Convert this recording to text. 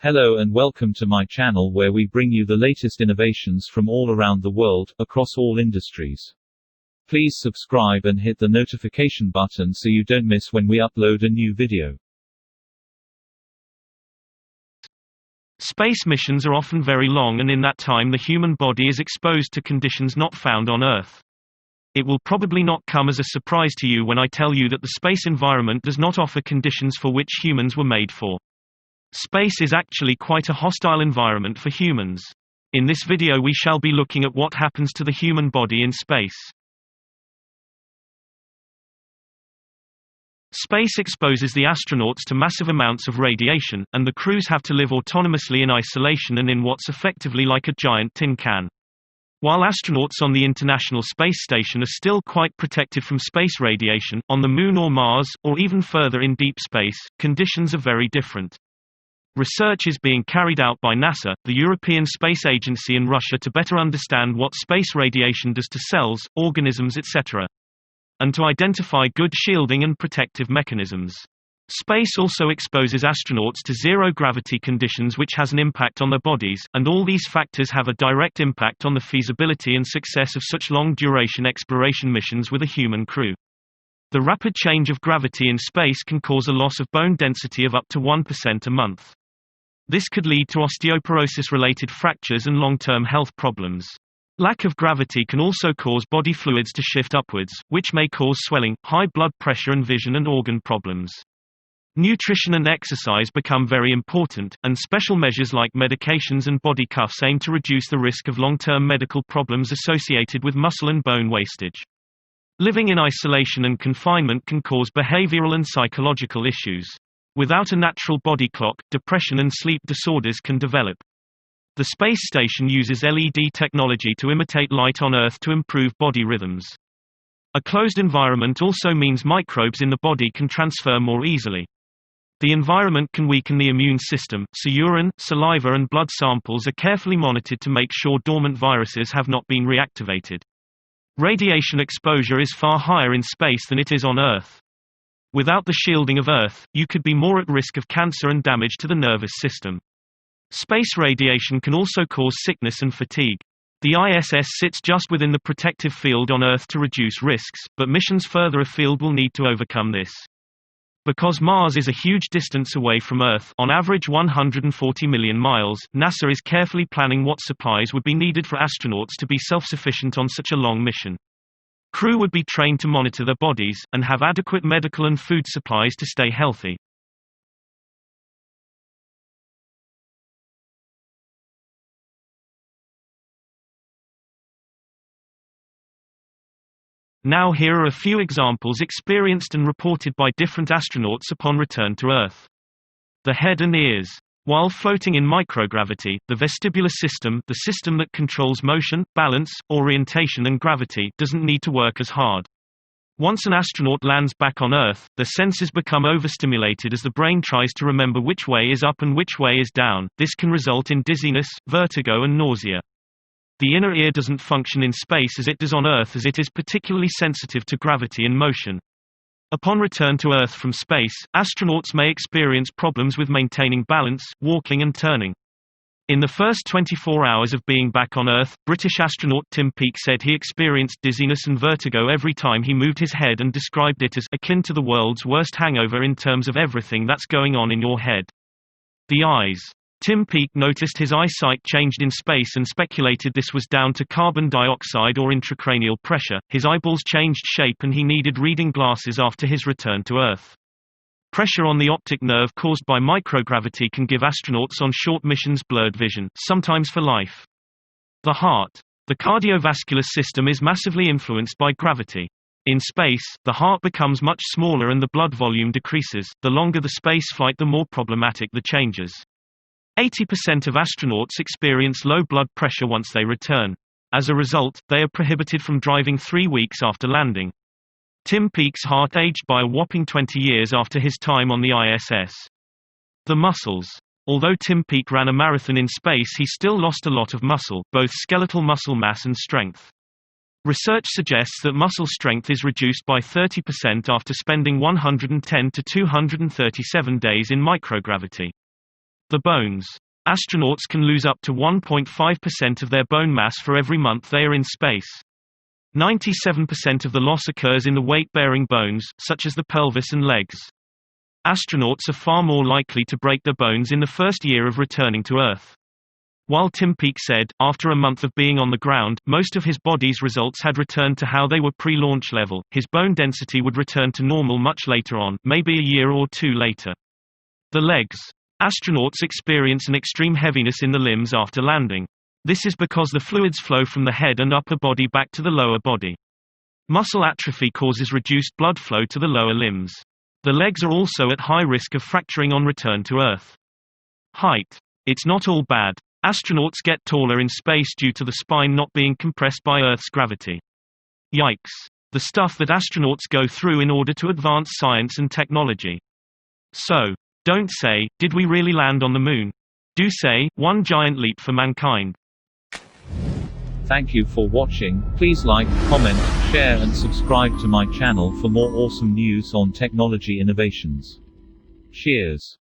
Hello and welcome to my channel where we bring you the latest innovations from all around the world, across all industries. Please subscribe and hit the notification button so you don't miss when we upload a new video. Space missions are often very long, and in that time the human body is exposed to conditions not found on Earth. It will probably not come as a surprise to you when I tell you that the space environment does not offer conditions for which humans were made for. Space is actually quite a hostile environment for humans. In this video we shall be looking at what happens to the human body in space. Space exposes the astronauts to massive amounts of radiation, and the crews have to live autonomously in isolation and in what's effectively like a giant tin can. While astronauts on the International Space Station are still quite protected from space radiation, on the Moon or Mars, or even further in deep space, conditions are very different. Research is being carried out by NASA, the European Space Agency, and Russia to better understand what space radiation does to cells, organisms, etc., and to identify good shielding and protective mechanisms. Space also exposes astronauts to zero-gravity conditions, which has an impact on their bodies, and all these factors have a direct impact on the feasibility and success of such long-duration exploration missions with a human crew. The rapid change of gravity in space can cause a loss of bone density of up to 1% a month. This could lead to osteoporosis-related fractures and long-term health problems. Lack of gravity can also cause body fluids to shift upwards, which may cause swelling, high blood pressure and vision and organ problems. Nutrition and exercise become very important, and special measures like medications and body cuffs aim to reduce the risk of long-term medical problems associated with muscle and bone wastage. Living in isolation and confinement can cause behavioral and psychological issues. Without a natural body clock, depression and sleep disorders can develop. The space station uses LED technology to imitate light on Earth to improve body rhythms. A closed environment also means microbes in the body can transfer more easily. The environment can weaken the immune system, so urine, saliva and blood samples are carefully monitored to make sure dormant viruses have not been reactivated. Radiation exposure is far higher in space than it is on Earth. Without the shielding of Earth, you could be more at risk of cancer and damage to the nervous system. Space radiation can also cause sickness and fatigue. The ISS sits just within the protective field on Earth to reduce risks, but missions further afield will need to overcome this. Because Mars is a huge distance away from Earth, on average 140 million miles, NASA is carefully planning what supplies would be needed for astronauts to be self-sufficient on such a long mission. Crew would be trained to monitor their bodies, and have adequate medical and food supplies to stay healthy. Now here are a few examples experienced and reported by different astronauts upon return to Earth. The head and ears. While floating in microgravity, the vestibular system, the system that controls motion, balance, orientation and gravity, doesn't need to work as hard. Once an astronaut lands back on Earth, the senses become overstimulated as the brain tries to remember which way is up and which way is down. This can result in dizziness, vertigo and nausea. The inner ear doesn't function in space as it does on Earth, as it is particularly sensitive to gravity and motion. Upon return to Earth from space, astronauts may experience problems with maintaining balance, walking and turning. In the first 24 hours of being back on Earth, British astronaut Tim Peake said he experienced dizziness and vertigo every time he moved his head and described it as akin to the world's worst hangover in terms of everything that's going on in your head. The eyes. Tim Peake noticed his eyesight changed in space and speculated this was down to carbon dioxide or intracranial pressure. His eyeballs changed shape and he needed reading glasses after his return to Earth. Pressure on the optic nerve caused by microgravity can give astronauts on short missions blurred vision, sometimes for life. The heart. The cardiovascular system is massively influenced by gravity. In space, the heart becomes much smaller and the blood volume decreases. The longer the space flight, the more problematic the changes. 80% of astronauts experience low blood pressure once they return. As a result, they are prohibited from driving 3 weeks after landing. Tim Peake's heart aged by a whopping 20 years after his time on the ISS. The muscles. Although Tim Peake ran a marathon in space, he still lost a lot of muscle, both skeletal muscle mass and strength. Research suggests that muscle strength is reduced by 30% after spending 110 to 237 days in microgravity. The bones. Astronauts can lose up to 1.5% of their bone mass for every month they are in space. 97% of the loss occurs in the weight-bearing bones, such as the pelvis and legs. Astronauts are far more likely to break their bones in the first year of returning to Earth. While Tim Peake said, after a month of being on the ground, most of his body's results had returned to how they were pre-launch level, his bone density would return to normal much later on, maybe a year or two later. The legs. Astronauts experience an extreme heaviness in the limbs after landing. This is because the fluids flow from the head and upper body back to the lower body. Muscle atrophy causes reduced blood flow to the lower limbs. The legs are also at high risk of fracturing on return to Earth. Height. It's not all bad. Astronauts get taller in space due to the spine not being compressed by Earth's gravity. Yikes. The stuff that astronauts go through in order to advance science and technology. So, don't say, did we really land on the moon? Do say, one giant leap for mankind. Thank you for watching. Please like, comment, share and subscribe to my channel for more awesome news on technology innovations. Cheers.